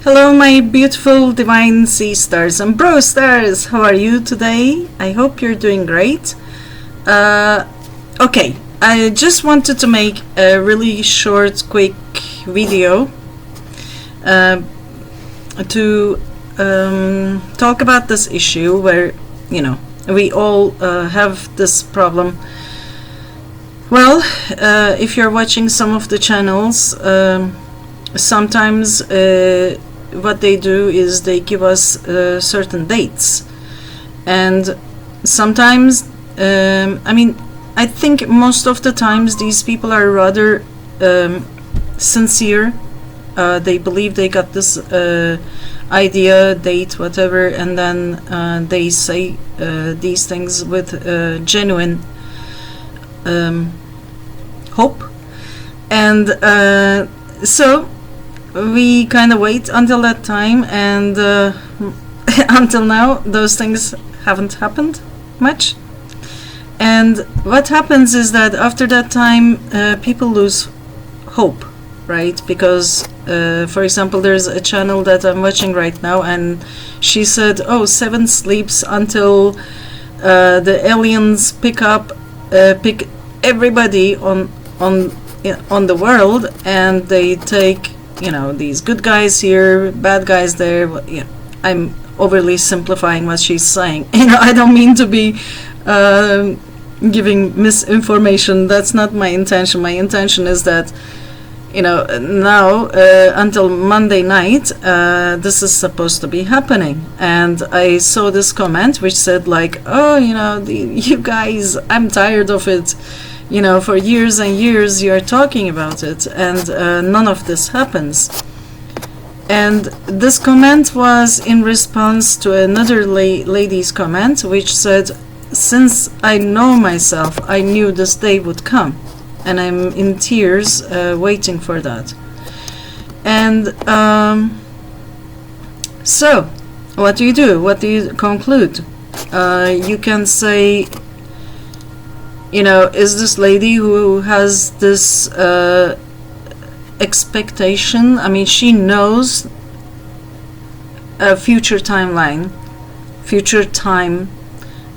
Hello, my beautiful divine sea stars and bro stars. How are you today? I hope you're doing great. Okay, I just wanted to make a really short, quick video to talk about this issue where, we all have this problem. Well, if you're watching some of the channels, sometimes what they do is they give us certain dates, and sometimes I think most of the times these people are rather sincere. They believe they got this idea, date, whatever, and then they say these things with genuine hope. And so we kind of wait until that time, and until now those things haven't happened much. And what happens is that after that time people lose hope, right? Because for example, there's a channel that I'm watching right now, and she said, oh, 7 sleeps until the aliens pick everybody on the world, and they take these good guys here, bad guys there. I'm overly simplifying what she's saying. I don't mean to be giving misinformation. That's not my intention. My intention is that now until Monday night this is supposed to be happening. And I saw this comment which said like, oh, you guys, I'm tired of it. For years and years you're talking about it, and none of this happens. And this comment was in response to another lady's comment which said, since I know myself, I knew this day would come, and I'm in tears waiting for that. And so what do you do? What do you conclude? You can say, is this lady who has this expectation, she knows a future timeline, future time,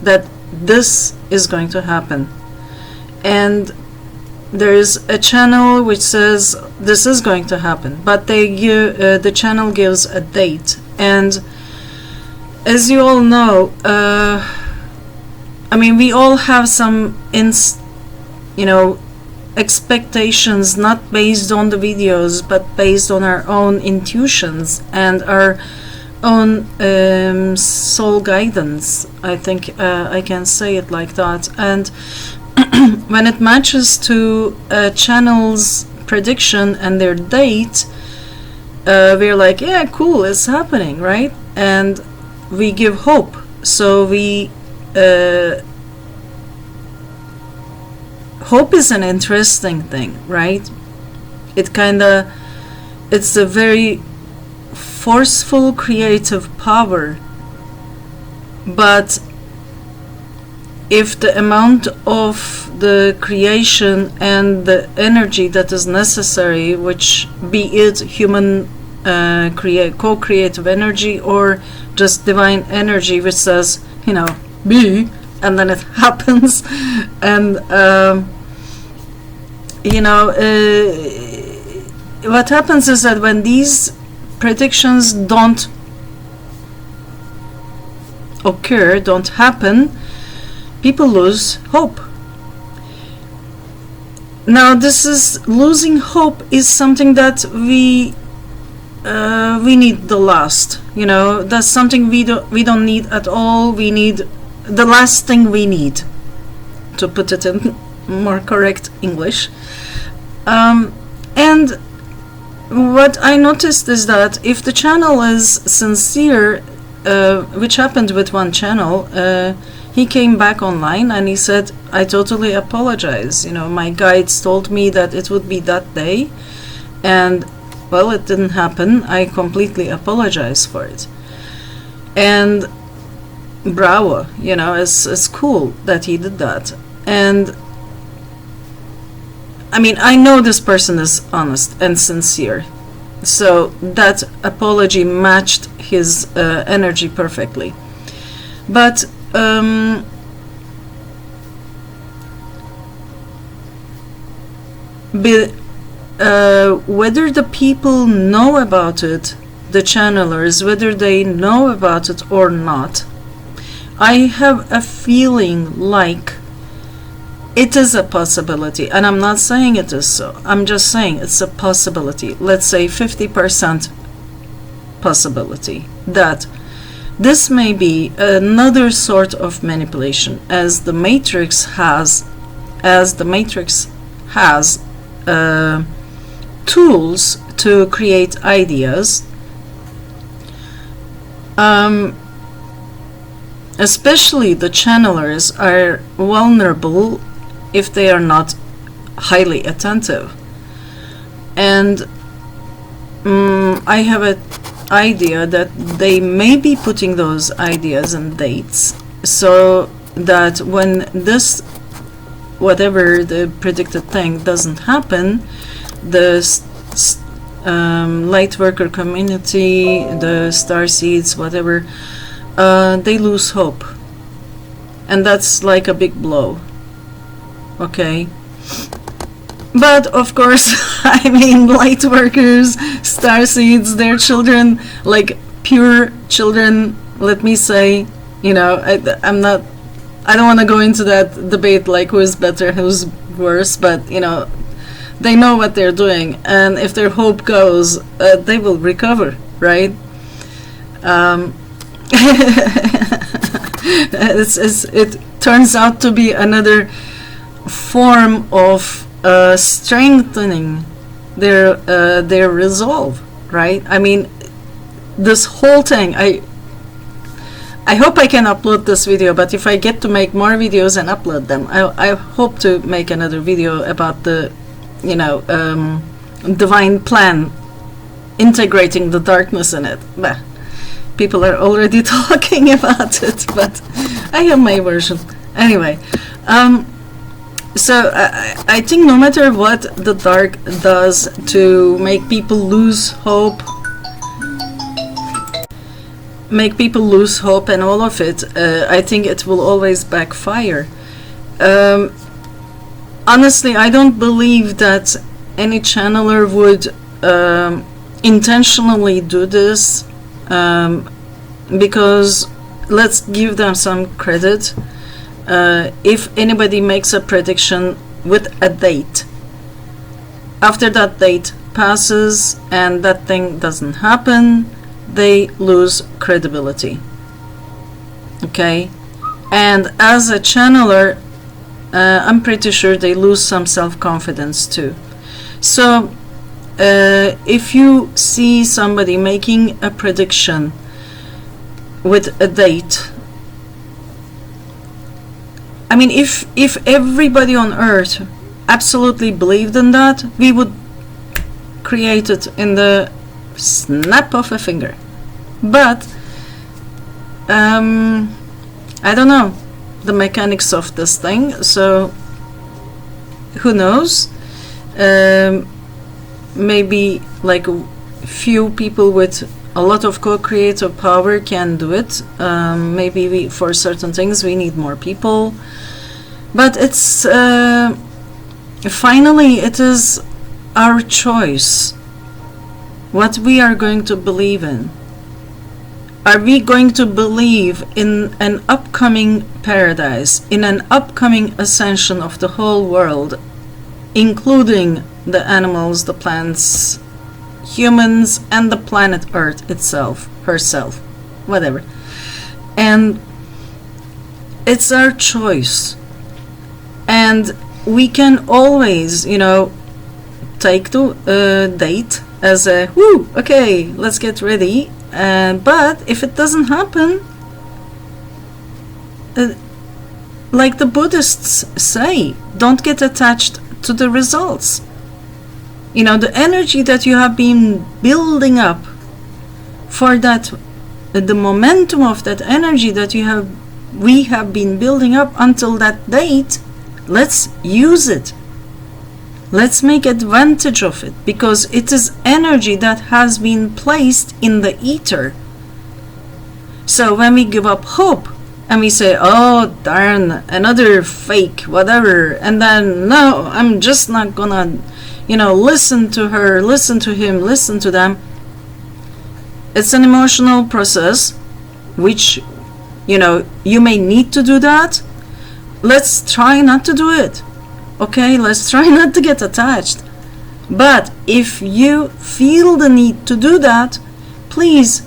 that this is going to happen. And there is a channel which says this is going to happen, but the channel gives a date. And as you all know, we all have some expectations, not based on the videos, but based on our own intuitions and our own soul guidance. I think I can say it like that. And when it matches to a channel's prediction and their date, we're like, yeah, cool, it's happening, right? And we give hope. So we hope is an interesting thing, right? It's a very forceful creative power. But if the amount of the creation and the energy that is necessary, which be it human co-creative energy or just divine energy which says, be, and then it happens. And what happens is that when these predictions don't occur, don't happen, people lose hope. Now, losing hope is something that we need the last. That's something we don't need at all. We need the last thing we need, to put it in more correct English. And what I noticed is that if the channel is sincere, which happened with one channel, he came back online and he said, I totally apologize. My guides told me that it would be that day, and well, it didn't happen. I completely apologize for it. And bravo, it's cool that he did that. And I know this person is honest and sincere. So that apology matched his energy perfectly. But whether the people know about it, the channelers, whether they know about it or not, I have a feeling like it is a possibility. And I'm not saying it is so. I'm just saying it's a possibility. Let's say 50% possibility that this may be another sort of manipulation, as the Matrix has tools to create ideas, especially the channelers are vulnerable if they are not highly attentive. And I have an idea that they may be putting those ideas and dates so that when this, whatever the predicted thing, doesn't happen, the light worker community, the starseeds, whatever, they lose hope. And that's like a big blow. Okay? But of course, I mean, light workers, starseeds, their children, like pure children, let me say, you know, I don't want to go into that debate like who is better, who's worse, but you know, they know what they're doing, and if their hope goes, they will recover, right? It turns out to be another form of strengthening their resolve, right? I mean, this whole thing, I hope I can upload this video, but if I get to make more videos and upload them, I hope to make another video about the, you know, divine plan, integrating the darkness in it. Bah, people are already talking about it, but I have my version. Anyway, so I think no matter what the dark does to make people lose hope, and all of it, I think it will always backfire. Honestly, I don't believe that any channeler would intentionally do this, because let's give them some credit. If anybody makes a prediction with a date, after that date passes and that thing doesn't happen, they lose credibility. Okay? And as a channeler, I'm pretty sure they lose some self-confidence too. So if you see somebody making a prediction with a date, I mean, if everybody on earth absolutely believed in that, we would create it in the snap of a finger. But I don't know the mechanics of this thing, so who knows? Maybe like few people with a lot of co-creative power can do it. Maybe for certain things we need more people, but it's finally it is our choice what we are going to believe in. Are we going to believe in an upcoming paradise, in an upcoming ascension of the whole world, including the animals, the plants, humans, and the planet Earth itself, herself, whatever? And it's our choice. And we can always, you know, take the date as a, whoo, okay, let's get ready. But if it doesn't happen, like the Buddhists say, don't get attached to the results. You know, the energy that you have been building up for that, the momentum of that energy that we have been building up until that date, let's use it. Let's make advantage of it, because it is energy that has been placed in the ether. So when we give up hope and we say, oh darn, another fake whatever, and then no, I'm just not gonna listen to her, listen to him, listen to them. It's an emotional process, which you may need to do that. Let's try not to do it. Okay, let's try not to get attached. But if you feel the need to do that, please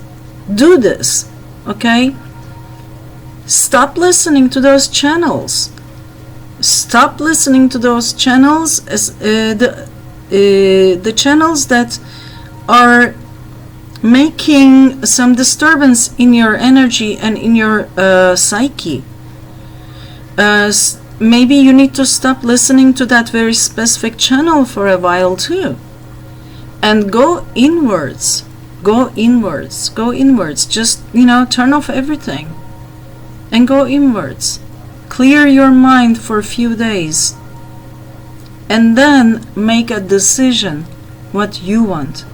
do this. Okay? Stop listening to those channels. Stop listening to those channels, as the channels that are making some disturbance in your energy and in your psyche. Maybe you need to stop listening to that very specific channel for a while too, and go inwards. Go inwards. Go inwards. Just turn off everything and go inwards. Clear your mind for a few days, and then make a decision what you want.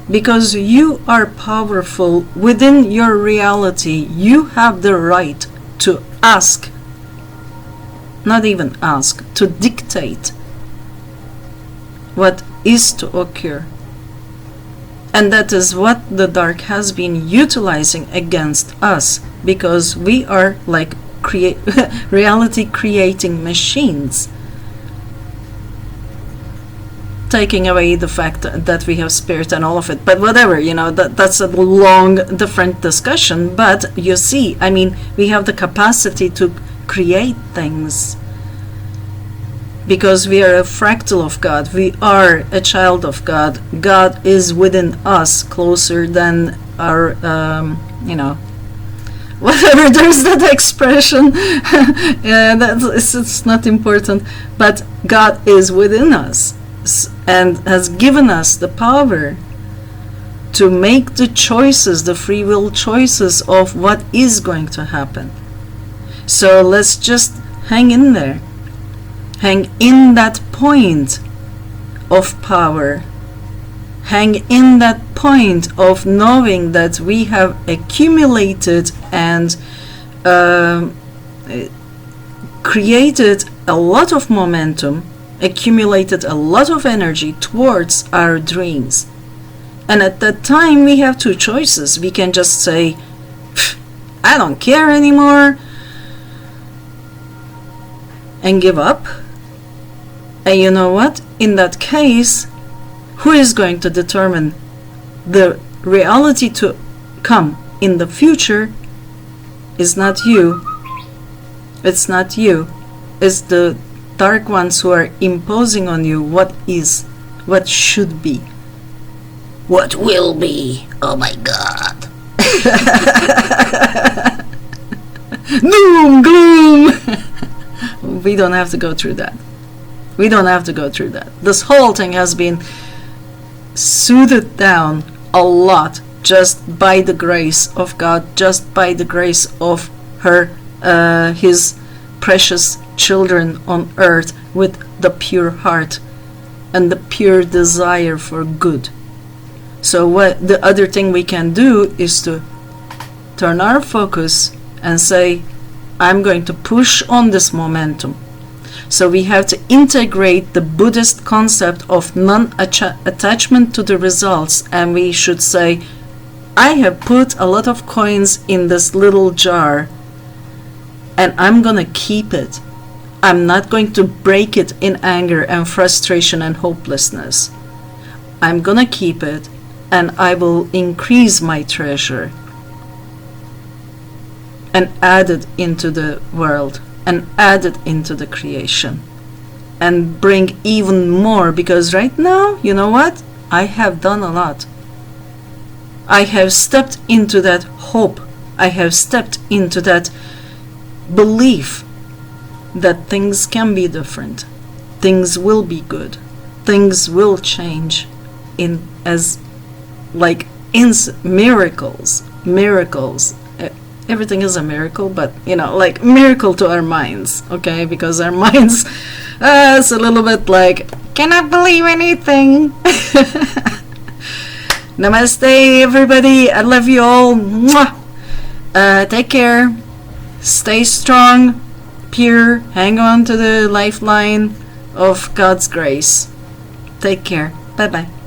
Because you are powerful within your reality. You have the right to ask, not even ask, to dictate what is to occur. And that is what the dark has been utilizing against us, because we are like reality creating machines, taking away the fact that we have spirit and all of it. But whatever, that's a long, different discussion. But you see, we have the capacity to create things, because we are a fractal of God. We are a child of God. God is within us, closer than our, whatever, there's that expression. It's not important. But God is within us, and has given us the power to make the choices, the free will choices of what is going to happen. So let's just hang in there. Hang in that point of power. Hang in that point of knowing that we have accumulated and created a lot of momentum, accumulated a lot of energy towards our dreams. And at that time we have two choices. We can just say, I don't care anymore, and give up. And you know what? In that case, who is going to determine the reality to come in the future is not you. It's not you. It's the dark ones who are imposing on you what is, what should be, what will be. Oh my God. Doom, gloom. We don't have to go through that. We don't have to go through that. This whole thing has been soothed down a lot just by the grace of God, just by the grace of His precious children on earth, with the pure heart and the pure desire for good. So what the other thing we can do is to turn our focus and say, I'm going to push on this momentum. So we have to integrate the Buddhist concept of non-attachment to the results, and we should say, I have put a lot of coins in this little jar, and I'm gonna keep it. I'm not going to break it in anger and frustration and hopelessness. I'm gonna keep it, and I will increase my treasure and add it into the world, and add it into the creation, and bring even more. Because right now, you know what? I have done a lot. I have stepped into that hope. I have stepped into that belief that things can be different. Things will be good. Things will change in miracles. Miracles. Everything is a miracle, but like miracle to our minds, okay? Because our minds It's a little bit like, cannot believe anything. Namaste, everybody. I love you all. Mwah. Take care. Stay strong, pure. Hang on to the lifeline of God's grace. Take care. Bye-bye.